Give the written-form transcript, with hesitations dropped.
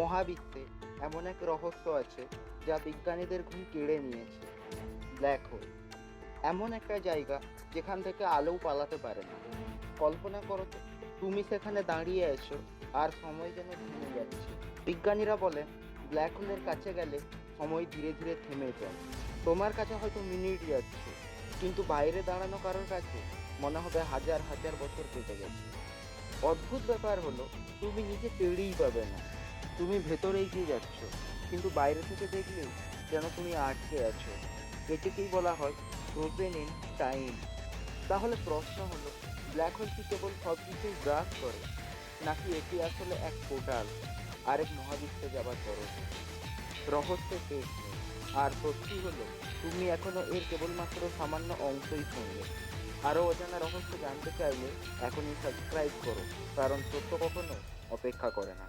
মহাবিশ্বে এমন এক রহস্য আছে যা বিজ্ঞানীদের ঘুম কেড়ে নিয়েছে। ব্ল্যাক হোল এমন একটা জায়গা যেখান থেকে আলোও পালাতে পারে না। কল্পনা করো তো, তুমি সেখানে দাঁড়িয়ে আছো আর সময় যেন থেমে যাচ্ছে। বিজ্ঞানীরা বলেন ব্ল্যাক হোলের কাছে গেলে সময় ধীরে ধীরে থেমে যায়। তোমার কাছে হয়তো মিনিট যাচ্ছে, কিন্তু বাইরে দাঁড়ানো কারোর কাছে মনে হবে হাজার হাজার বছর কেটে গেছে। অদ্ভুত ব্যাপার হলো, তুমি নিজে টেরই পাবে না তুমি ভেতরে এগিয়ে যাচ্ছ, কিন্তু বাইরে থেকে দেখলে যেন তুমি আটকে আছো। এটাকেই বলা হয় ফ্রোজেন ইন টাইম। তাহলে প্রশ্ন হলো, ব্ল্যাক হোল কি কেবল সব কিছুই গ্রাস করে, নাকি এটি আসলে এক পোর্টাল, আরেক মহাবিশ্বে যাবার দরজা? রহস্য শেষ নেই। আর সত্যি হলো, তুমি এখনো এর কেবলমাত্র সামান্য অংশই শুনলে। আরো অজানা রহস্য জানতে চাইলে এখনই সাবস্ক্রাইব করো, কারণ সত্য কখনো অপেক্ষা করে না।